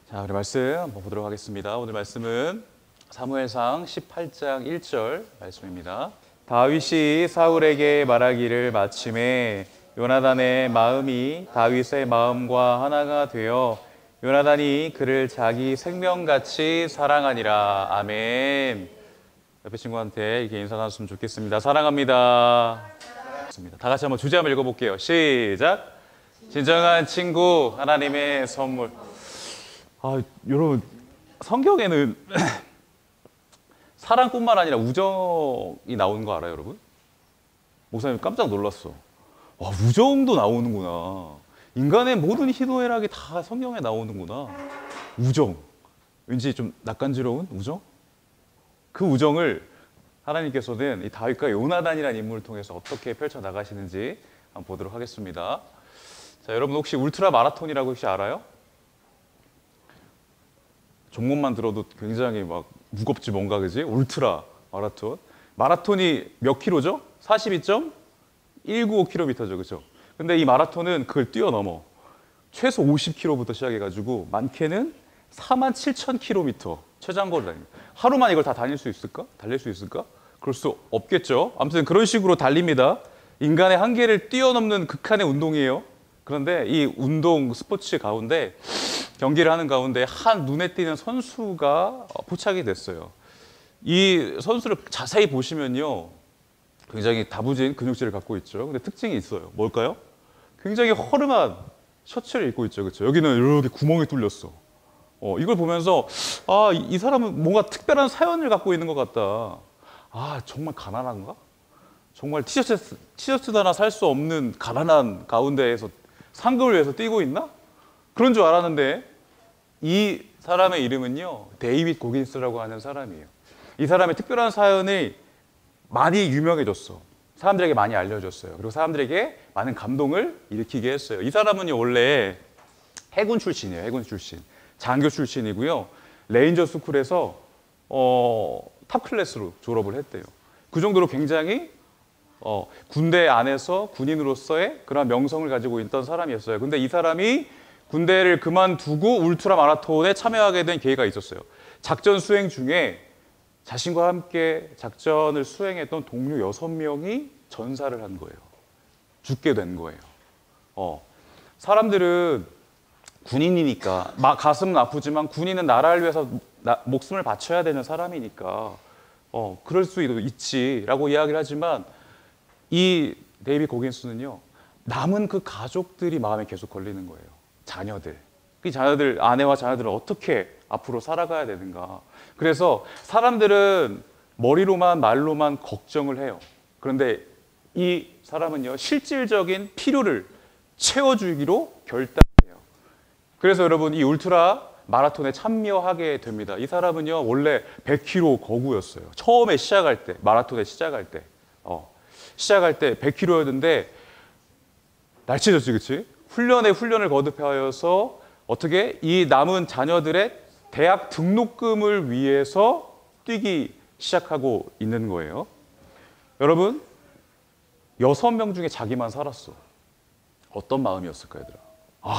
자, 우리 말씀 한번 보도록 하겠습니다. 오늘 말씀은 사무엘상 18장 1절 말씀입니다. 다윗이 사울에게 말하기를 마침에 요나단의 마음이 다윗의 마음과 하나가 되어 요나단이 그를 자기 생명같이 사랑하니라. 아멘. 옆에 친구한테 이렇게 인사 나눴으면 좋겠습니다. 사랑합니다. 다 같이 한번 주제 한번 읽어볼게요. 시작. 진정한 친구, 하나님의 선물. 여러분, 성경에는 사랑뿐만 아니라 우정이 나오는 거 알아요, 여러분? 목사님 깜짝 놀랐어. 와, 우정도 나오는구나. 인간의 모든 희노애락이 다 성경에 나오는구나. 우정. 왠지 좀 낯간지러운 우정? 그 우정을 하나님께서는 이 다윗과 요나단이라는 인물을 통해서 어떻게 펼쳐나가시는지 한번 보도록 하겠습니다. 자, 여러분 혹시 울트라 마라톤이라고 혹시 알아요? 종목만 들어도 굉장히 막 무겁지 뭔가, 그지? 울트라 마라톤. 마라톤이 몇 킬로죠? 42.195km죠, 그죠? 근데 이 마라톤은 그걸 뛰어넘어. 최소 50km부터 시작해가지고 많게는 47,000km 최장거리 다닙니다. 하루만 이걸 다 다닐 수 있을까? 달릴 수 있을까? 그럴 수 없겠죠. 아무튼 그런 식으로 달립니다. 인간의 한계를 뛰어넘는 극한의 운동이에요. 그런데 이 운동 스포츠 가운데 경기를 하는 가운데 한 눈에 띄는 선수가 포착이 됐어요. 이 선수를 자세히 보시면요, 굉장히 다부진 근육질을 갖고 있죠. 근데 특징이 있어요. 뭘까요? 굉장히 허름한 셔츠를 입고 있죠, 그렇죠? 여기는 이렇게 구멍이 뚫렸어. 이걸 보면서 이 사람은 뭔가 특별한 사연을 갖고 있는 것 같다. 정말 가난한가? 정말 티셔츠 하나 살 수 없는 가난한 가운데에서 상급을 위해서 뛰고 있나? 그런 줄 알았는데 이 사람의 이름은요, 데이빗 고긴스라고 하는 사람이에요. 이 사람의 특별한 사연이 많이 유명해졌어. 사람들에게 많이 알려졌어요. 그리고 사람들에게 많은 감동을 일으키게 했어요. 이 사람은요, 원래 해군 출신이에요. 해군 출신. 장교 출신이고요. 레인저 스쿨에서 탑 클래스로 졸업을 했대요. 그 정도로 굉장히 군대 안에서 군인으로서의 그런 명성을 가지고 있던 사람이었어요. 근데 이 사람이 군대를 그만두고 울트라 마라톤에 참여하게 된 계기가 있었어요. 작전 수행 중에 자신과 함께 작전을 수행했던 동료 6명이 전사를 한 거예요. 죽게 된 거예요. 사람들은 군인이니까 가슴은 아프지만 군인은 나라를 위해서 목숨을 바쳐야 되는 사람이니까 그럴 수 있지라고 이야기를 하지만 이 데이빗 고긴스는요, 남은 그 가족들이 마음에 계속 걸리는 거예요. 자녀들. 그 자녀들, 아내와 자녀들은 어떻게 앞으로 살아가야 되는가. 그래서 사람들은 머리로만 말로만 걱정을 해요. 그런데 이 사람은요, 실질적인 필요를 채워주기로 결단해요. 그래서 여러분, 이 울트라 마라톤에 참여하게 됩니다. 이 사람은요, 원래 100km 거구였어요. 처음에 시작할 때, 마라톤에 시작할 때 100km였는데 날치졌지, 그치? 훈련을 거듭하여서 어떻게 이 남은 자녀들의 대학 등록금을 위해서 뛰기 시작하고 있는 거예요. 여러분, 6명 중에 자기만 살았어. 어떤 마음이었을까, 얘들아?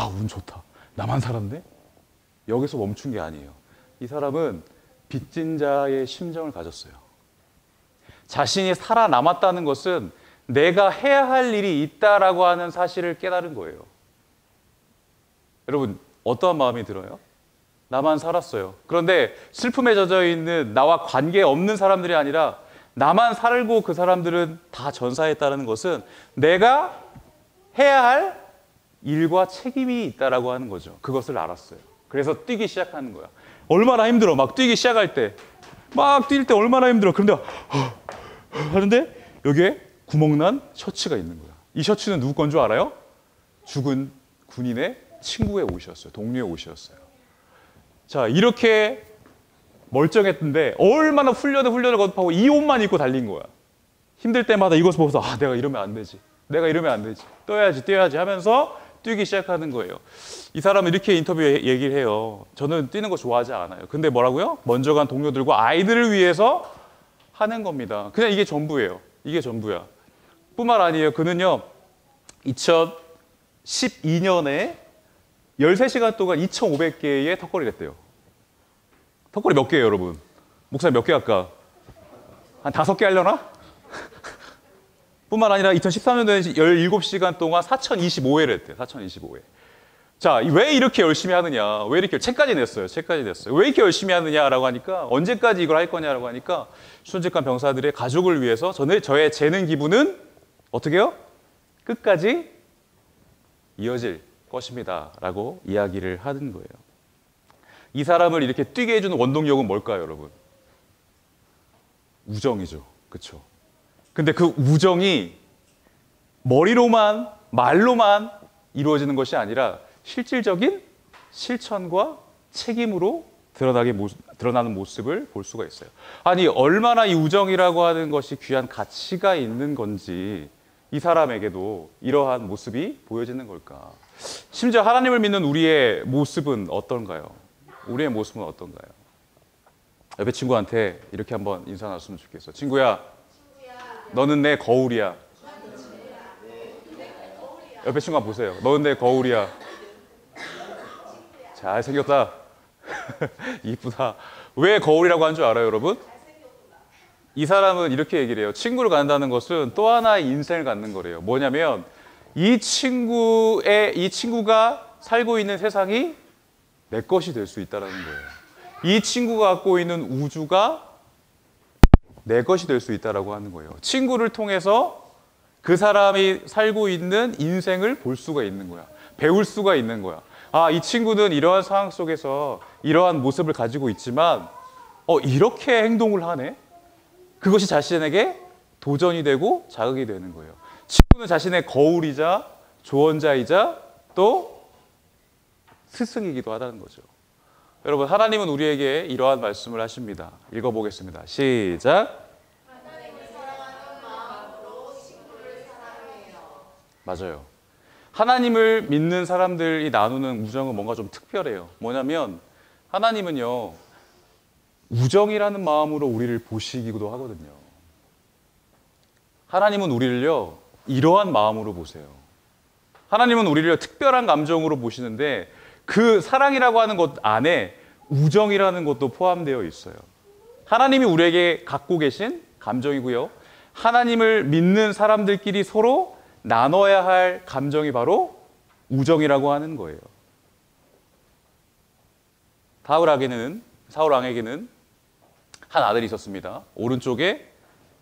운 좋다. 나만 살았네? 여기서 멈춘 게 아니에요. 이 사람은 빚진 자의 심정을 가졌어요. 자신이 살아남았다는 것은 내가 해야 할 일이 있다라고 하는 사실을 깨달은 거예요. 여러분, 어떠한 마음이 들어요? 나만 살았어요. 그런데 슬픔에 젖어 있는 나와 관계없는 사람들이 아니라 나만 살고 그 사람들은 다 전사했다는 것은 내가 해야 할 일과 책임이 있다라고 하는 거죠. 그것을 알았어요. 그래서 뛰기 시작하는 거야. 얼마나 힘들어. 막 뛰기 시작할 때. 막 뛸 때 얼마나 힘들어. 그런데 하는데 여기에 구멍난 셔츠가 있는 거야. 이 셔츠는 누구 건 줄 알아요? 죽은 군인의 친구의 옷이었어요. 동료의 옷이었어요. 자, 이렇게 멀쩡했던데 얼마나 훈련을 거듭하고 이 옷만 입고 달린 거야. 힘들 때마다 이것을 보면서 내가 이러면 안 되지. 내가 이러면 안 되지. 뛰어야지 하면서 뛰기 시작하는 거예요. 이 사람은 이렇게 인터뷰에 얘기를 해요. 저는 뛰는 거 좋아하지 않아요. 근데 뭐라고요? 먼저 간 동료들과 아이들을 위해서 하는 겁니다. 그냥 이게 전부예요. 이게 전부야. 뿐만 아니에요. 그는요, 2012년에 13시간 동안 2,500개의 턱걸이를 했대요. 턱걸이 몇 개예요, 여러분? 목사님 몇 개 할까? 한 5개 하려나? 뿐만 아니라 2013년도에 17시간 동안 4,025회를 했대요. 4,025회. 자, 왜 이렇게 열심히 하느냐? 왜 이렇게 책까지 냈어요. 책까지 냈어요. 왜 이렇게 열심히 하느냐라고 하니까 언제까지 이걸 할 거냐라고 하니까 순직한 병사들의 가족을 위해서 저의 재능 기부는 어떻게 해요? 끝까지 이어질 것입니다라고 이야기를 하는 거예요. 이 사람을 이렇게 뛰게 해주는 원동력은 뭘까요, 여러분? 우정이죠. 그렇죠? 근데 그 우정이 머리로만 말로만 이루어지는 것이 아니라 실질적인 실천과 책임으로 드러나는 모습을 볼 수가 있어요. 아니 얼마나 이 우정이라고 하는 것이 귀한 가치가 있는 건지 이 사람에게도 이러한 모습이 보여지는 걸까? 심지어 하나님을 믿는 우리의 모습은 어떤가요? 우리의 모습은 어떤가요? 옆에 친구한테 이렇게 한번 인사 나눴으면 좋겠어. 친구야, 너는 내 거울이야. 옆에 친구 한번 보세요. 너는 내 거울이야. 잘생겼다. 이쁘다. 왜 거울이라고 한 줄 알아요, 여러분? 이 사람은 이렇게 얘기를 해요. 친구를 갖는다는 것은 또 하나의 인생을 갖는 거래요. 뭐냐면 이 친구가 살고 있는 세상이 내 것이 될 수 있다는 거예요. 이 친구가 갖고 있는 우주가 내 것이 될 수 있다라고 하는 거예요. 친구를 통해서 그 사람이 살고 있는 인생을 볼 수가 있는 거야. 배울 수가 있는 거야. 아, 이 친구는 이러한 상황 속에서 이러한 모습을 가지고 있지만 이렇게 행동을 하네? 그것이 자신에게 도전이 되고 자극이 되는 거예요. 친구는 자신의 거울이자 조언자이자 또 스승이기도 하다는 거죠. 여러분, 하나님은 우리에게 이러한 말씀을 하십니다. 읽어보겠습니다. 시작. 하나님을 사랑하는 마음으로 친구를 사랑해요. 맞아요. 하나님을 믿는 사람들이 나누는 우정은 뭔가 좀 특별해요. 뭐냐면 하나님은요, 우정이라는 마음으로 우리를 보시기도 하거든요. 하나님은 우리를요, 이러한 마음으로 보세요. 하나님은 우리를 특별한 감정으로 보시는데 그 사랑이라고 하는 것 안에 우정이라는 것도 포함되어 있어요. 하나님이 우리에게 갖고 계신 감정이고요. 하나님을 믿는 사람들끼리 서로 나눠야 할 감정이 바로 우정이라고 하는 거예요. 사울 왕에게는 한 아들이 있었습니다. 오른쪽에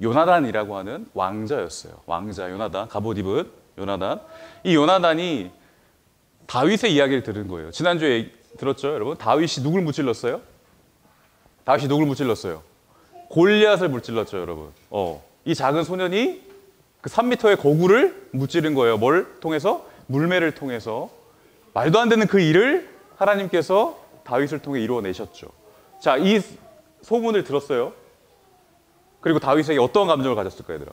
요나단이라고 하는 왕자였어요. 왕자 요나단, 갑옷 입은 요나단. 이 요나단이 다윗의 이야기를 들은 거예요. 지난주에 들었죠, 여러분? 다윗이 누굴 무찔렀어요? 다윗이 누굴 무찔렀어요? 골리앗을 무찔렀죠, 여러분. 이 작은 소년이 그 3m의 거구를 무찌른 거예요. 뭘 통해서? 물매를 통해서. 말도 안 되는 그 일을 하나님께서 다윗을 통해 이루어내셨죠. 자, 이 소문을 들었어요. 그리고 다윗에게 어떤 감정을 가졌을까, 얘들아?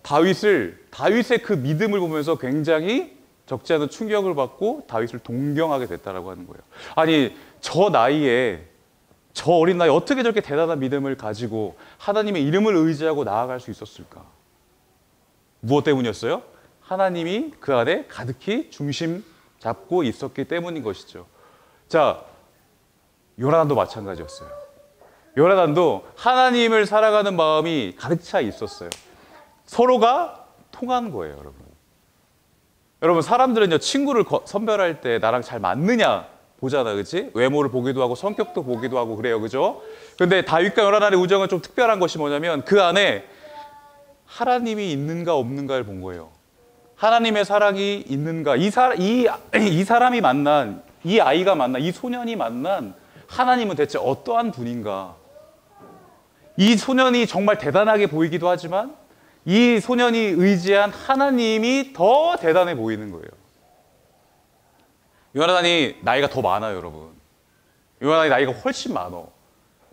다윗의 그 믿음을 보면서 굉장히 적지 않은 충격을 받고 다윗을 동경하게 됐다라고 하는 거예요. 아니, 저 나이에, 저 어린 나이에 어떻게 저렇게 대단한 믿음을 가지고 하나님의 이름을 의지하고 나아갈 수 있었을까? 무엇 때문이었어요? 하나님이 그 안에 가득히 중심 잡고 있었기 때문인 것이죠. 자, 요나단도 마찬가지였어요. 요나단도 하나님을 살아가는 마음이 가득 차 있었어요. 서로가 통한 거예요, 여러분. 여러분, 사람들은요, 친구를 선별할 때 나랑 잘 맞느냐 보잖아, 그치? 외모를 보기도 하고 성격도 보기도 하고 그래요, 그죠? 근데 다윗과 요나단의 우정은 좀 특별한 것이 뭐냐면 그 안에 하나님이 있는가 없는가를 본 거예요. 하나님의 사랑이 있는가? 이 사람이 만난, 이 아이가 만난, 이 소년이 만난 하나님은 대체 어떠한 분인가? 이 소년이 정말 대단하게 보이기도 하지만 이 소년이 의지한 하나님이 더 대단해 보이는 거예요. 요나단이 나이가 더 많아요, 여러분. 요나단이 나이가 훨씬 많아.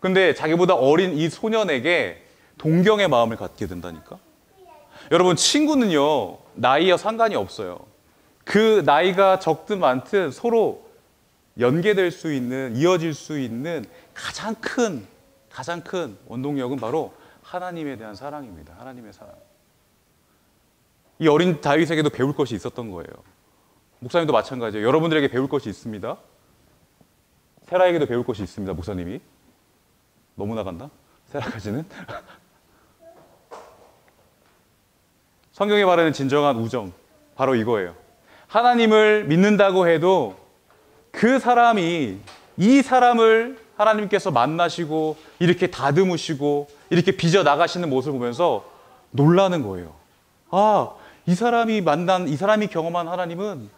근데 자기보다 어린 이 소년에게 동경의 마음을 갖게 된다니까? 여러분, 친구는요, 나이와 상관이 없어요. 그 나이가 적든 많든 서로 연계될 수 있는, 이어질 수 있는 가장 큰 원동력은 바로 하나님에 대한 사랑입니다. 하나님의 사랑. 이 어린 다윗에게도 배울 것이 있었던 거예요. 목사님도 마찬가지예요. 여러분들에게 배울 것이 있습니다. 세라에게도 배울 것이 있습니다. 목사님이. 너무 나갔나? 세라까지는? 성경에 말하는 진정한 우정, 바로 이거예요. 하나님을 믿는다고 해도 그 사람이, 이 사람을 하나님께서 만나시고 이렇게 다듬으시고 이렇게 빚어 나가시는 모습을 보면서 놀라는 거예요. 아, 이 사람이 경험한 하나님은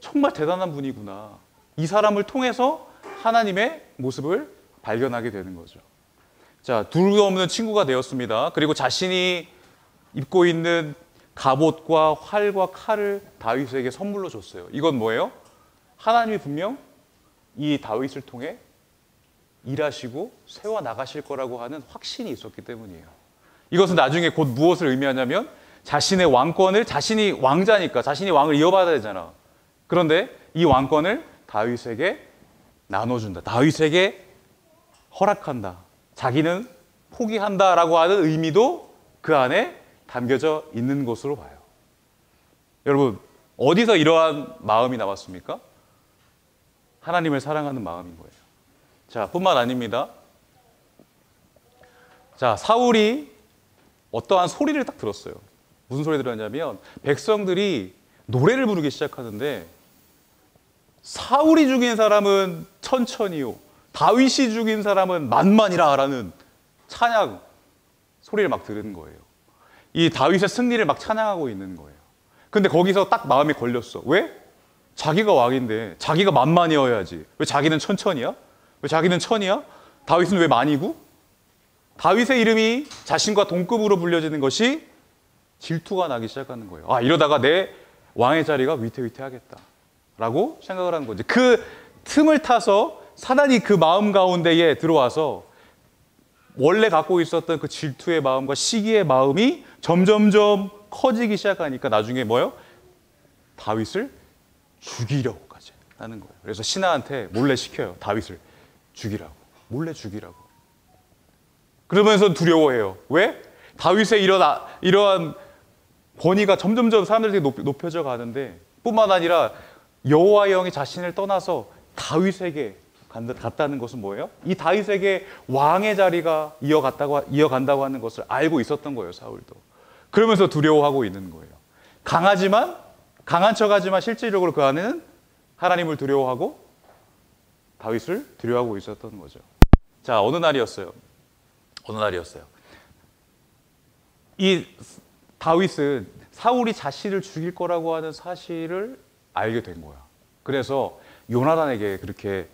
정말 대단한 분이구나. 이 사람을 통해서 하나님의 모습을 발견하게 되는 거죠. 자, 둘도 없는 친구가 되었습니다. 그리고 자신이 입고 있는 갑옷과 활과 칼을 다윗에게 선물로 줬어요. 이건 뭐예요? 하나님이 분명 이 다윗을 통해 일하시고 세워 나가실 거라고 하는 확신이 있었기 때문이에요. 이것은 나중에 곧 무엇을 의미하냐면 자신의 왕권을, 자신이 왕자니까 자신이 왕을 이어받아야 되잖아. 그런데 이 왕권을 다윗에게 나눠준다. 다윗에게 허락한다. 자기는 포기한다라고 하는 의미도 그 안에 담겨져 있는 것으로 봐요. 여러분, 어디서 이러한 마음이 나왔습니까? 하나님을 사랑하는 마음인 거예요. 자, 뿐만 아닙니다. 자, 사울이 어떠한 소리를 딱 들었어요. 무슨 소리 들었냐면 백성들이 노래를 부르기 시작하는데 사울이 죽인 사람은 천천히요, 다윗이 죽인 사람은 만만이라 라는 찬양 소리를 막 들은 거예요. 이 다윗의 승리를 막 찬양하고 있는 거예요. 근데 거기서 딱 마음이 걸렸어. 왜? 자기가 왕인데 자기가 만만이어야지. 왜 자기는 천천히야? 왜 자기는 천이야? 다윗은 왜 만이고? 다윗의 이름이 자신과 동급으로 불려지는 것이 질투가 나기 시작하는 거예요. 아, 이러다가 내 왕의 자리가 위태위태하겠다 라고 생각을 하는 거지. 그 틈을 타서 사단이 그 마음 가운데에 들어와서 원래 갖고 있었던 그 질투의 마음과 시기의 마음이 점점점 커지기 시작하니까 나중에 뭐예요? 다윗을 죽이려고까지 하는 거예요. 그래서 신하한테 몰래 시켜요. 다윗을 죽이라고. 몰래 죽이라고. 그러면서 두려워해요. 왜? 다윗의 이러한 권위가 점점점 사람들에게 높여져 가는데 뿐만 아니라 여호와의 영이 자신을 떠나서 다윗에게 갔다는 것은 뭐예요? 이 다윗에게 왕의 자리가 이어간다고 하는 것을 알고 있었던 거예요, 사울도. 그러면서 두려워하고 있는 거예요. 강한 척하지만 실질적으로 그 안에는 하나님을 두려워하고 다윗을 두려워하고 있었던 거죠. 자, 어느 날이었어요. 이 다윗은 사울이 자신을 죽일 거라고 하는 사실을 알게 된 거야. 그래서 요나단에게 그렇게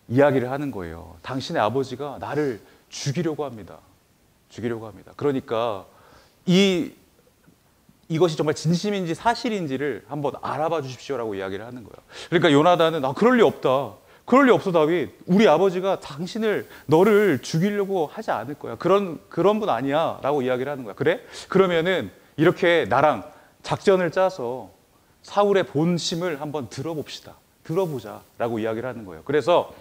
이야기를 하는 거예요. 당신의 아버지가 나를 죽이려고 합니다. 그러니까 이것이 정말 진심인지 사실인지를 한번 알아봐 주십시오라고 이야기를 하는 거예요. 그러니까 요나단은 그럴 리 없다. 그럴 리 없어, 다윗. 우리 아버지가 너를 죽이려고 하지 않을 거야. 그런 분 아니야. 라고 이야기를 하는 거야. 그래? 그러면은 이렇게 나랑 작전을 짜서 사울의 본심을 한번 들어보자. 라고 이야기를 하는 거예요. 그래서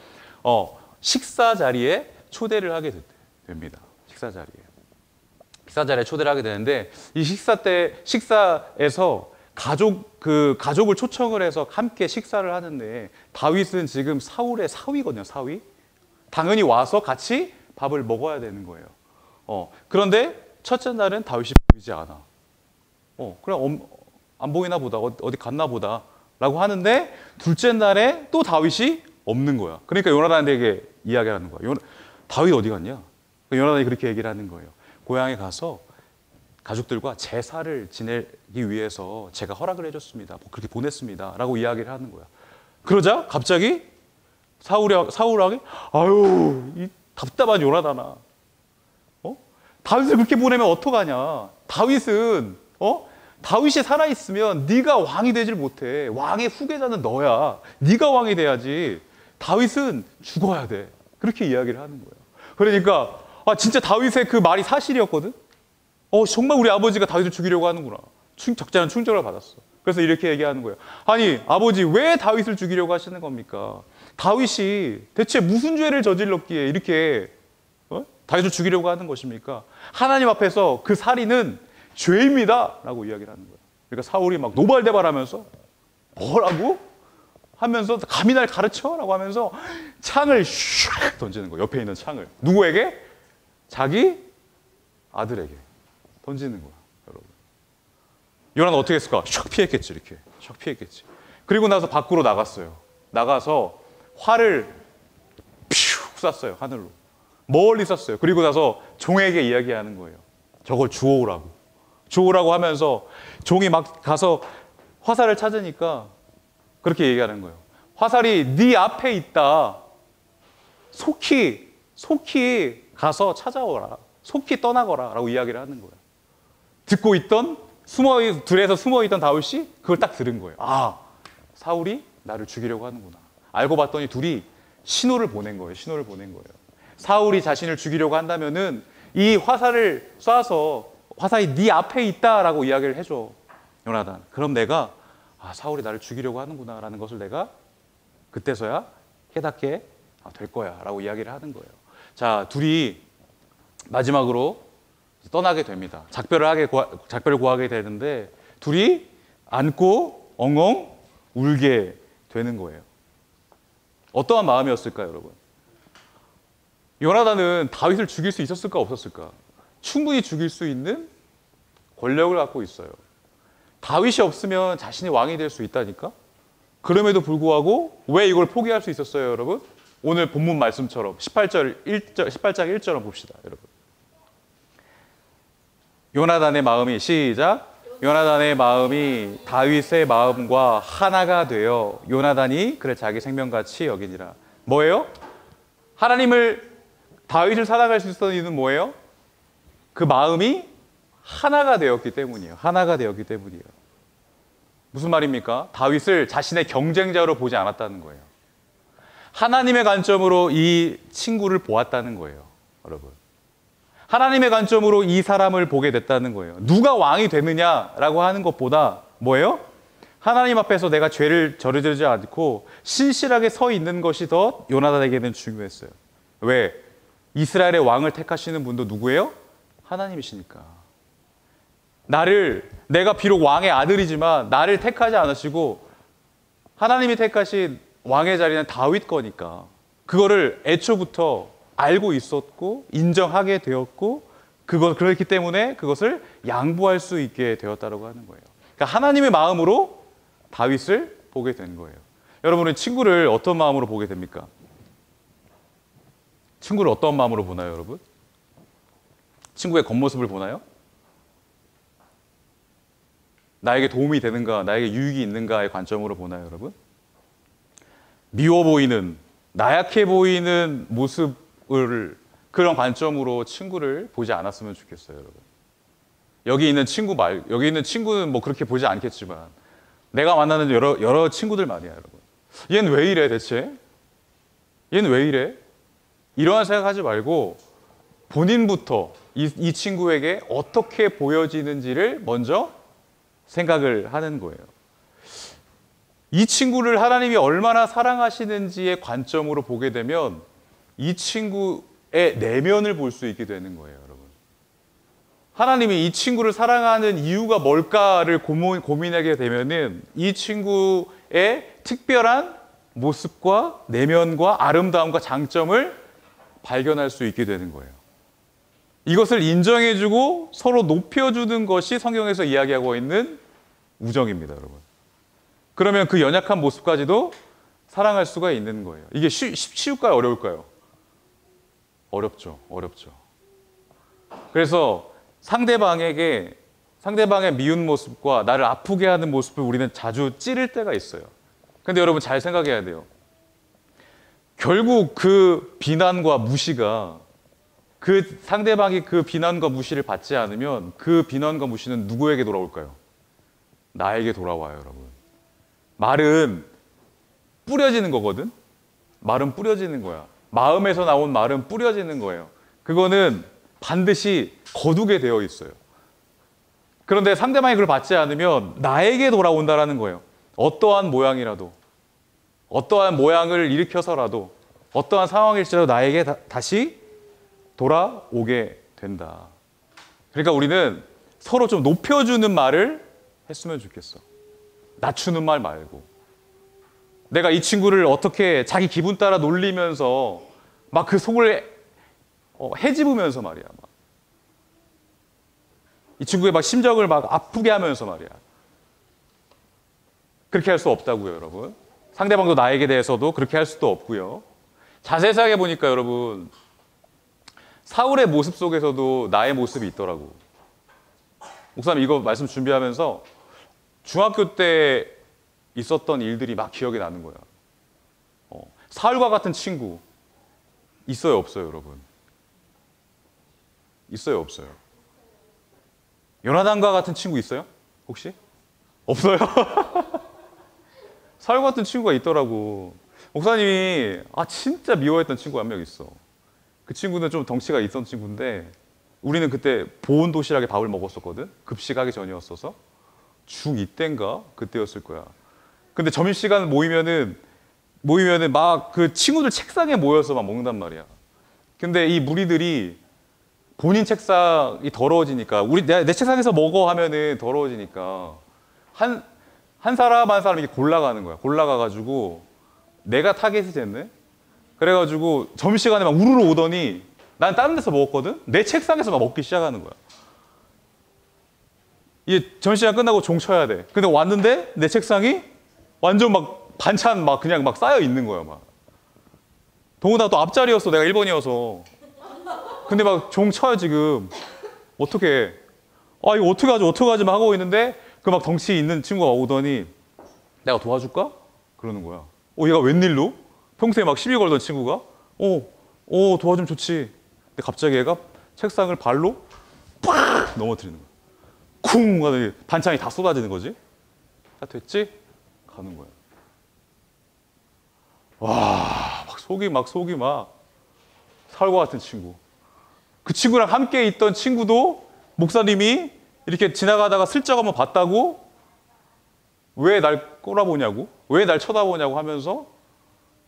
식사 자리에 초대를 하게 됩니다. 식사 자리에 초대를 하게 되는데 이 식사에서 가족을 초청을 해서 함께 식사를 하는데 다윗은 지금 사울의 사위거든요. 사위. 당연히 와서 같이 밥을 먹어야 되는 거예요. 그런데 첫째 날은 다윗이 보이지 않아. 그냥 안 보이나 보다. 어디 갔나 보다. 라고 하는데 둘째 날에 또 다윗이 없는 거야. 그러니까 요나단에게 이야기를 하는 거야. 다윗 어디 갔냐? 요나단이 그렇게 얘기를 하는 거예요. 고향에 가서 가족들과 제사를 지내기 위해서 제가 허락을 해줬습니다. 그렇게 보냈습니다. 라고 이야기를 하는 거야. 그러자 갑자기 사울왕이 아유, 이 답답한 요나단아. 다윗을 그렇게 보내면 어떡하냐. 다윗이 살아있으면 네가 왕이 되질 못해. 왕의 후계자는 너야. 네가 왕이 돼야지. 다윗은 죽어야 돼. 그렇게 이야기를 하는 거예요. 그러니까 진짜 다윗의 그 말이 사실이었거든. 정말 우리 아버지가 다윗을 죽이려고 하는구나. 적잖은 충격을 받았어. 그래서 이렇게 얘기하는 거예요. 아니, 아버지 왜 다윗을 죽이려고 하시는 겁니까? 다윗이 대체 무슨 죄를 저질렀기에 이렇게 다윗을 죽이려고 하는 것입니까? 하나님 앞에서 그 살인은 죄입니다. 라고 이야기를 하는 거예요. 그러니까 사울이 막 노발대발하면서 뭐라고? 하면서 감히 날 가르쳐? 라고 하면서 창을 슉 던지는 거예요. 옆에 있는 창을. 누구에게? 자기 아들에게 던지는 거야, 여러분. 요나는 어떻게 했을까? 슉 피했겠지, 이렇게. 슉 피했겠지. 그리고 나서 밖으로 나갔어요. 나가서 활을 퓨 쐈어요, 하늘로. 멀리 쐈어요. 그리고 나서 종에게 이야기하는 거예요. 저걸 주워오라고. 주워오라고 하면서 종이 막 가서 화살을 찾으니까 그렇게 얘기하는 거예요. 화살이 네 앞에 있다. 속히 가서 찾아오라. 속히 떠나거라. 라고 이야기를 하는 거예요. 듣고 있던 들에서 숨어있던 다윗이 그걸 딱 들은 거예요. 아, 사울이 나를 죽이려고 하는구나. 알고 봤더니 둘이 신호를 보낸 거예요. 신호를 보낸 거예요. 사울이 자신을 죽이려고 한다면은 이 화살을 쏴서 화살이 네 앞에 있다라고 이야기를 해줘, 요나단. 그럼 내가 사울이 나를 죽이려고 하는구나라는 것을 내가 그때서야 깨닫게 될 거야라고 이야기를 하는 거예요. 자, 둘이 마지막으로 떠나게 됩니다. 작별을 구하게 되는데 둘이 안고 엉엉 울게 되는 거예요. 어떠한 마음이었을까요, 여러분? 요나단은 다윗을 죽일 수 있었을까, 없었을까? 충분히 죽일 수 있는 권력을 갖고 있어요. 다윗이 없으면 자신이 왕이 될 수 있다니까? 그럼에도 불구하고 왜 이걸 포기할 수 있었어요, 여러분? 오늘 본문 말씀처럼 18장 1절 봅시다, 여러분. 요나단의 마음이, 시작. 요나단의 마음이 다윗의 마음과 하나가 되어 요나단이 그를 자기 생명같이 여기니라. 뭐예요? 다윗을 사랑할 수 있었던 이유는 뭐예요? 그 마음이 하나가 되었기 때문이에요. 하나가 되었기 때문이에요. 무슨 말입니까? 다윗을 자신의 경쟁자로 보지 않았다는 거예요. 하나님의 관점으로 이 친구를 보았다는 거예요, 여러분. 하나님의 관점으로 이 사람을 보게 됐다는 거예요. 누가 왕이 되느냐라고 하는 것보다 뭐예요? 하나님 앞에서 내가 죄를 저지르지 않고 신실하게 서 있는 것이 더 요나단에게는 중요했어요. 왜? 이스라엘의 왕을 택하시는 분도 누구예요? 하나님이시니까. 내가 비록 왕의 아들이지만 나를 택하지 않으시고 하나님이 택하신 왕의 자리는 다윗 거니까 그거를 애초부터 알고 있었고 인정하게 되었고 그렇기 때문에 그것을 양보할 수 있게 되었다고 하는 거예요. 그러니까 하나님의 마음으로 다윗을 보게 된 거예요. 여러분은 친구를 어떤 마음으로 보게 됩니까? 친구를 어떤 마음으로 보나요, 여러분? 친구의 겉모습을 보나요? 나에게 도움이 되는가, 나에게 유익이 있는가의 관점으로 보나요, 여러분? 미워 보이는, 나약해 보이는 모습을 그런 관점으로 친구를 보지 않았으면 좋겠어요, 여러분. 여기 있는 친구는 뭐 그렇게 보지 않겠지만 내가 만나는 여러 친구들 말이야, 여러분. 얘는 왜 이래 대체? 얘는 왜 이래? 이러한 생각하지 말고 본인부터 이 친구에게 어떻게 보여지는지를 먼저 생각을 하는 거예요. 이 친구를 하나님이 얼마나 사랑하시는지의 관점으로 보게 되면 이 친구의 내면을 볼 수 있게 되는 거예요, 여러분. 하나님이 이 친구를 사랑하는 이유가 뭘까를 고민하게 되면은 이 친구의 특별한 모습과 내면과 아름다움과 장점을 발견할 수 있게 되는 거예요. 이것을 인정해주고 서로 높여주는 것이 성경에서 이야기하고 있는 우정입니다, 여러분. 그러면 그 연약한 모습까지도 사랑할 수가 있는 거예요. 이게 쉬울까요? 어려울까요? 어렵죠. 그래서 상대방의 미운 모습과 나를 아프게 하는 모습을 우리는 자주 찌를 때가 있어요. 근데 여러분 잘 생각해야 돼요. 결국 그 비난과 무시가 그 상대방이 그 비난과 무시를 받지 않으면 그 비난과 무시는 누구에게 돌아올까요? 나에게 돌아와요, 여러분. 말은 뿌려지는 거거든. 말은 뿌려지는 거야. 마음에서 나온 말은 뿌려지는 거예요. 그거는 반드시 거두게 되어 있어요. 그런데 상대방이 그걸 받지 않으면 나에게 돌아온다라는 거예요. 어떠한 모양이라도, 어떠한 모양을 일으켜서라도, 어떠한 상황일지라도 나에게 다시 돌아오게 된다. 그러니까 우리는 서로 좀 높여주는 말을 했으면 좋겠어. 낮추는 말 말고. 내가 이 친구를 어떻게 자기 기분 따라 놀리면서 막 그 속을 헤집으면서 말이야. 이 친구의 막 심정을 막 아프게 하면서 말이야. 그렇게 할 수 없다고요, 여러분. 상대방도 나에게 대해서도 그렇게 할 수도 없고요. 자세히 생각해 보니까 여러분, 사울의 모습 속에서도 나의 모습이 있더라고. 목사님 이거 말씀 준비하면서 중학교 때 있었던 일들이 막 기억이 나는 거야. 사울과 같은 친구 있어요, 없어요, 여러분? 있어요, 없어요? 요나단과 같은 친구 있어요? 혹시? 없어요? 사울 같은 친구가 있더라고. 목사님이 진짜 미워했던 친구가 한 명 있어. 그 친구는 좀 덩치가 있던 친구인데 우리는 그때 보온 도시락에 밥을 먹었었거든. 급식하기 전이었어서 중2 때인가 그때였을 거야. 근데 점심시간 모이면은 막 그 친구들 책상에 모여서 막 먹는단 말이야. 근데 이 무리들이 본인 책상이 더러워지니까 내 책상에서 먹어 하면은 더러워지니까 한 사람 한 사람 이렇게 골라가는 거야. 골라가가지고 내가 타겟이 됐네. 그래가지고 점심시간에 막 우르르 오더니 난 다른 데서 먹었거든. 내 책상에서 막 먹기 시작하는 거야. 이게 점심시간 끝나고 종 쳐야 돼. 근데 왔는데 내 책상이 완전 막 반찬 막 그냥 막 쌓여 있는 거야. 막 더구나 또 앞자리였어. 내가 1번이어서. 근데 막 종 쳐요 지금. 어떻게? 이거 어떻게 하지 막 하고 있는데 그 막 덩치 있는 친구가 오더니 내가 도와줄까? 그러는 거야. 얘가 웬일로? 평소에 막 시비 걸던 친구가 도와주면 좋지. 근데 갑자기 얘가 책상을 발로 팍 넘어뜨리는 거야. 쿵 하더니 반찬이 다 쏟아지는 거지. 다 됐지? 가는 거야. 와, 막 속이 사울과 같은 친구. 그 친구랑 함께 있던 친구도 목사님이 이렇게 지나가다가 슬쩍 한번 봤다고 왜 날 꼬라보냐고, 왜 날 쳐다보냐고 하면서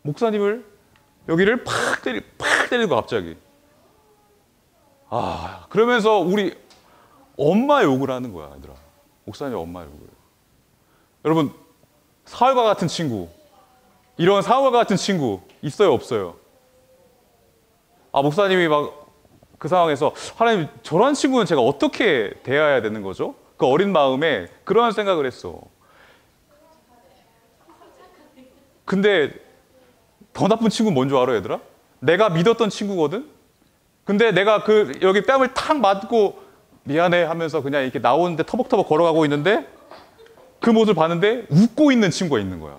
목사님을 여기를 팍 때리는 거 갑자기. 그러면서 우리 엄마 욕을 하는 거야, 얘들아. 목사님 엄마 욕을. 여러분, 사울과 같은 친구, 이런 사울과 같은 친구 있어요, 없어요? 목사님이 막 그 상황에서 하나님 저런 친구는 제가 어떻게 대해야 되는 거죠? 그 어린 마음에 그런 생각을 했어. 근데 더 나쁜 친구는 뭔 줄 알아, 얘들아? 내가 믿었던 친구거든? 근데 내가 여기 뺨을 탁 맞고 미안해 하면서 그냥 이렇게 나오는데 터벅터벅 걸어가고 있는데 그 모습을 봤는데 웃고 있는 친구가 있는 거야.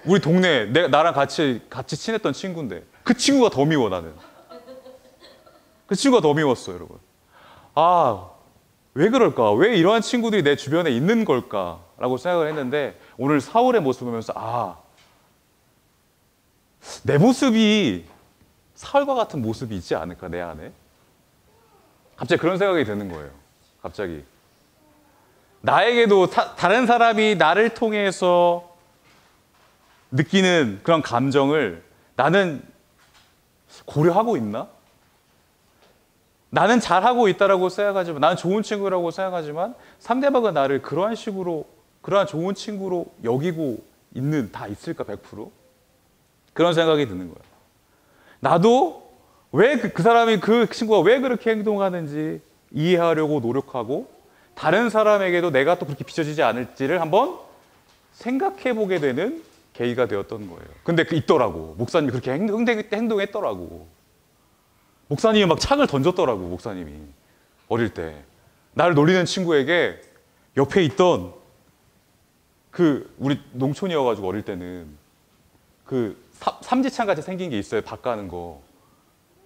우리 동네에 나랑 같이 친했던 친구인데 그 친구가 더 미워, 나는. 그 친구가 더 미웠어, 여러분. 왜 그럴까? 왜 이러한 친구들이 내 주변에 있는 걸까? 라고 생각을 했는데 오늘 사울의 모습을 보면서 내 모습이 사울과 같은 모습이 있지 않을까, 내 안에? 갑자기 그런 생각이 드는 거예요. 갑자기. 나에게도 다른 사람이 나를 통해서 느끼는 그런 감정을 나는 고려하고 있나? 나는 잘하고 있다라고 생각하지만, 나는 좋은 친구라고 생각하지만 상대방은 나를 그러한 좋은 친구로 여기고 다 있을까, 100%? 그런 생각이 드는 거야. 나도 왜 그 사람이, 그 친구가 왜 그렇게 행동하는지 이해하려고 노력하고 다른 사람에게도 내가 또 그렇게 비춰지지 않을지를 한번 생각해 보게 되는 계기가 되었던 거예요. 근데 있더라고. 목사님이 그렇게 행동했더라고. 목사님이 막 착을 던졌더라고, 목사님이. 어릴 때. 나를 놀리는 친구에게 옆에 있던 우리 농촌이어가지고 어릴 때는 삼지창 같이 생긴 게 있어요, 밥 가는 거.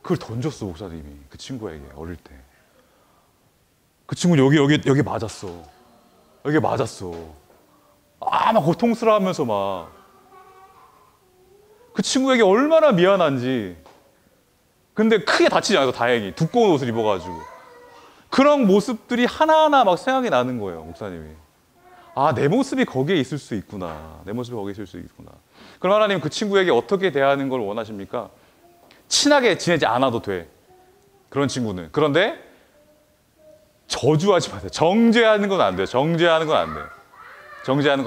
그걸 던졌어, 목사님이. 그 친구에게, 어릴 때. 그 친구는 여기 맞았어. 여기 맞았어. 막 고통스러워하면서 막. 그 친구에게 얼마나 미안한지. 근데 크게 다치지 않아서 다행히. 두꺼운 옷을 입어가지고. 그런 모습들이 하나하나 막 생각이 나는 거예요, 목사님이. 내 모습이 거기에 있을 수 있구나. 내 모습이 거기에 있을 수 있구나. 그럼 하나님 그 친구에게 어떻게 대하는 걸 원하십니까? 친하게 지내지 않아도 돼. 그런 친구는. 그런데 저주하지 마세요. 정죄하는 건 안 돼요. 정죄하는 건 안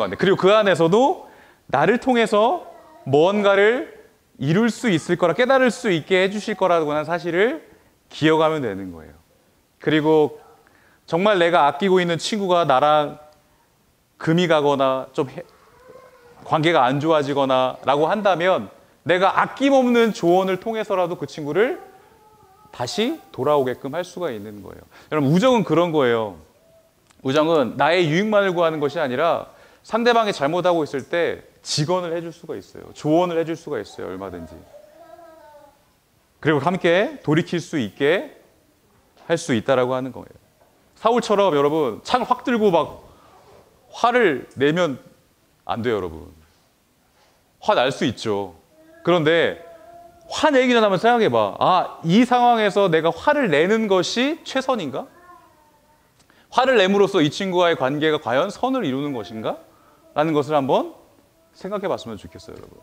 돼요. 그리고 그 안에서도 나를 통해서 뭔가를 이룰 수 있을 거라, 깨달을 수 있게 해주실 거라고 하는 사실을 기억하면 되는 거예요. 그리고 정말 내가 아끼고 있는 친구가 나랑 금이 가거나 좀 관계가 안 좋아지거나 라고 한다면 내가 아낌없는 조언을 통해서라도 그 친구를 다시 돌아오게끔 할 수가 있는 거예요. 여러분, 우정은 그런 거예요. 우정은 나의 유익만을 구하는 것이 아니라 상대방이 잘못하고 있을 때 직언을 해줄 수가 있어요. 조언을 해줄 수가 있어요. 얼마든지. 그리고 함께 돌이킬 수 있게 할 수 있다라고 하는 거예요. 사울처럼 여러분 창을 확 들고 막 화를 내면 안 돼요, 여러분. 화 날 수 있죠. 그런데 화 내기 전에 한번 생각해봐. 아, 이 상황에서 내가 화를 내는 것이 최선인가? 화를 내므로써 이 친구와의 관계가 과연 선을 이루는 것인가? 라는 것을 한번 생각해 봤으면 좋겠어요, 여러분.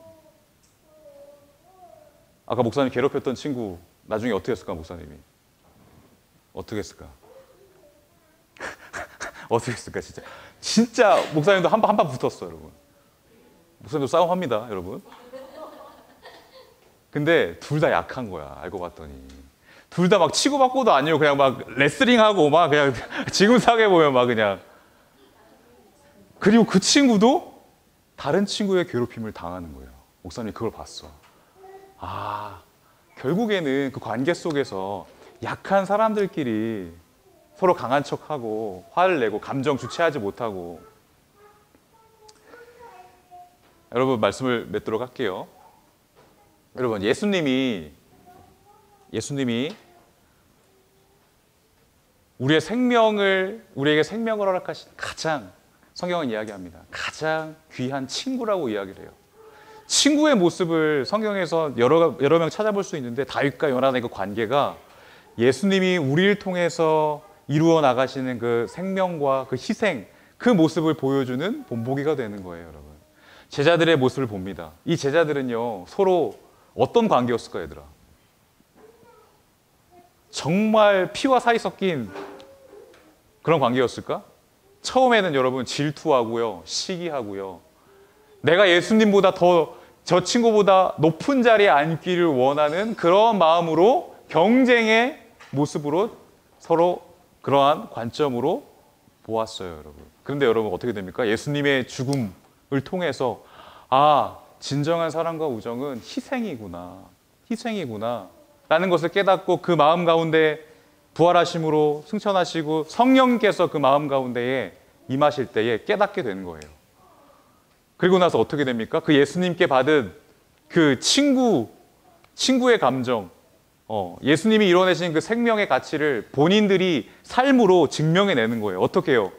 아까 목사님 괴롭혔던 친구 나중에 어떻게 했을까, 목사님이? 어떻게 했을까? 어떻게 했을까, 진짜. 진짜 목사님도 한 판 붙었어, 여러분. 목사님도 싸움합니다, 여러분. 근데 둘 다 약한 거야, 알고 봤더니. 둘 다 막 치고받고도 아니고 그냥 막 레슬링하고 막 그냥 지금 생각해보면 막 그냥. 그리고 그 친구도 다른 친구의 괴롭힘을 당하는 거예요. 목사님이 그걸 봤어. 아, 결국에는 그 관계 속에서 약한 사람들끼리 서로 강한 척하고 화를 내고 감정 주체하지 못하고. 여러분, 말씀을 맺도록 할게요. 여러분, 예수님이 우리에게 생명을 허락하신 가장, 성경은 이야기합니다, 가장 귀한 친구라고 이야기를 해요. 친구의 모습을 성경에서 여러 명 찾아볼 수 있는데 다윗과 요나단의 그 관계가 예수님이 우리를 통해서 이루어 나가시는 그 생명과 그 희생, 그 모습을 보여주는 본보기가 되는 거예요, 여러분. 제자들의 모습을 봅니다. 이 제자들은요, 서로 어떤 관계였을까, 얘들아? 정말 피와 살이 섞인 그런 관계였을까? 처음에는 여러분 질투하고요, 시기하고요. 내가 예수님보다 더 저 친구보다 높은 자리에 앉기를 원하는 그런 마음으로 경쟁의 모습으로 서로 그러한 관점으로 보았어요, 여러분. 그런데 여러분 어떻게 됩니까? 예수님의 죽음을 통해서 아, 진정한 사랑과 우정은 희생이구나 라는 것을 깨닫고 그 마음 가운데 부활하심으로 승천하시고 성령께서 그 마음 가운데에 임하실 때에 깨닫게 되는 거예요. 그리고 나서 어떻게 됩니까? 그 예수님께 받은 그 친구의 감정, 예수님이 이뤄내신 그 생명의 가치를 본인들이 삶으로 증명해내는 거예요. 어떻게 해요?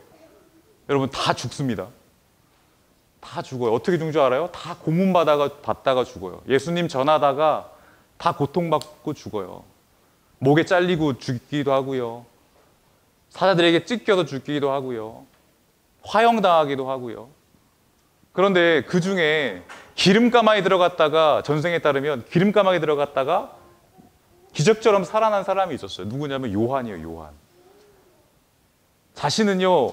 여러분, 다 죽습니다. 다 죽어요. 어떻게 죽는 줄 알아요? 다 고문받다가 죽어요. 예수님 전하다가 다 고통받고 죽어요. 목에 잘리고 죽기도 하고요. 사자들에게 찢겨서 죽기도 하고요. 화형당하기도 하고요. 그런데 그 중에 기름가마에 들어갔다가, 전생에 따르면 기름가마에 들어갔다가 기적처럼 살아난 사람이 있었어요. 누구냐면 요한이에요, 요한. 자신은요,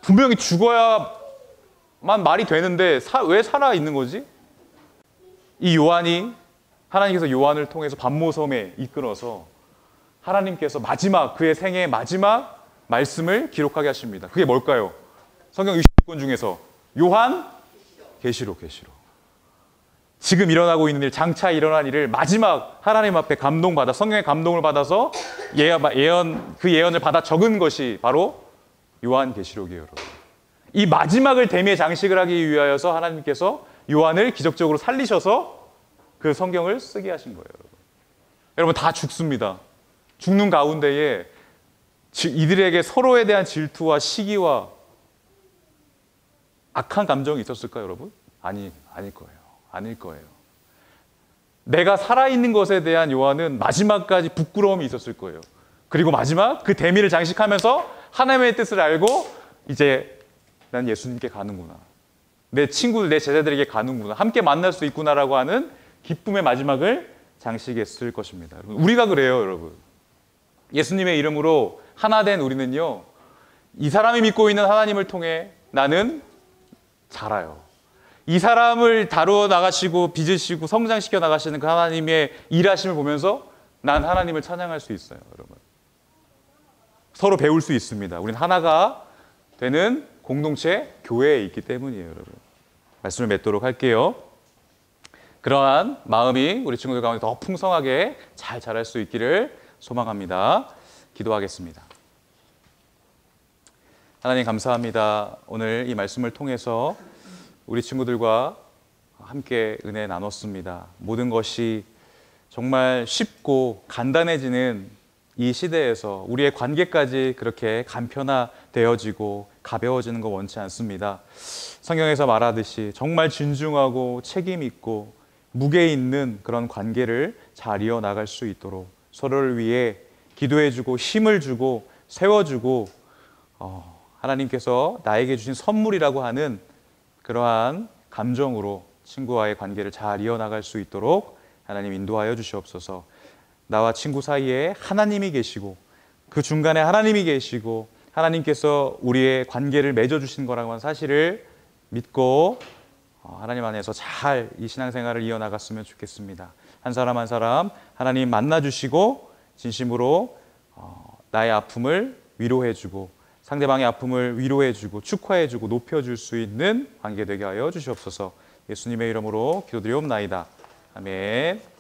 분명히 죽어야만 말이 되는데 왜 살아있는 거지? 이 요한이, 하나님께서 요한을 통해서 반모섬에 이끌어서 하나님께서 그의 생애의 마지막 말씀을 기록하게 하십니다. 그게 뭘까요? 성경 60권 중에서 요한 계시록. 지금 일어나고 있는 일, 장차 일어난 일을 마지막 하나님 앞에 성령의 감동을 받아서 그 예언을 받아 적은 것이 바로 요한 계시록이에요, 여러분. 이 마지막을 대미의 장식을 하기 위하여서 하나님께서 요한을 기적적으로 살리셔서 그 성경을 쓰게 하신 거예요, 여러분. 여러분, 다 죽습니다. 죽는 가운데에 이들에게 서로에 대한 질투와 시기와 악한 감정이 있었을까요, 여러분? 아닐 거예요. 내가 살아있는 것에 대한 요한은 마지막까지 부끄러움이 있었을 거예요. 그리고 마지막 그 대미를 장식하면서 하나님의 뜻을 알고 이제 난 예수님께 가는구나. 내 친구들, 내 제자들에게 가는구나. 함께 만날 수 있구나라고 하는 기쁨의 마지막을 장식했을 것입니다. 우리가 그래요, 여러분. 예수님의 이름으로 하나 된 우리는요, 이 사람이 믿고 있는 하나님을 통해 나는 자라요. 이 사람을 다루어 나가시고 빚으시고 성장시켜 나가시는 그 하나님의 일하심을 보면서 난 하나님을 찬양할 수 있어요, 여러분. 서로 배울 수 있습니다. 우린 하나가 되는 공동체 교회에 있기 때문이에요, 여러분. 말씀을 맺도록 할게요. 그러한 마음이 우리 친구들 가운데 더 풍성하게 잘 자랄 수 있기를 소망합니다. 기도하겠습니다. 하나님 감사합니다. 오늘 이 말씀을 통해서 우리 친구들과 함께 은혜 나눴습니다. 모든 것이 정말 쉽고 간단해지는 이 시대에서 우리의 관계까지 그렇게 간편화되어지고 가벼워지는 거 원치 않습니다. 성경에서 말하듯이 정말 진중하고 책임 있고 무게 있는 그런 관계를 잘 이어나갈 수 있도록 서로를 위해 기도해주고 힘을 주고 세워주고 하나님께서 나에게 주신 선물이라고 하는 그러한 감정으로 친구와의 관계를 잘 이어나갈 수 있도록 하나님 인도하여 주시옵소서. 나와 친구 사이에 하나님이 계시고 그 중간에 하나님이 계시고 하나님께서 우리의 관계를 맺어주신 거라고 하는 사실을 믿고 하나님 안에서 잘 이 신앙생활을 이어나갔으면 좋겠습니다. 한 사람 한 사람 하나님 만나주시고 진심으로 나의 아픔을 위로해주고 상대방의 아픔을 위로해주고 축하해주고 높여줄 수 있는 관계 되게 하여 주시옵소서. 예수님의 이름으로 기도드리옵나이다. 아멘.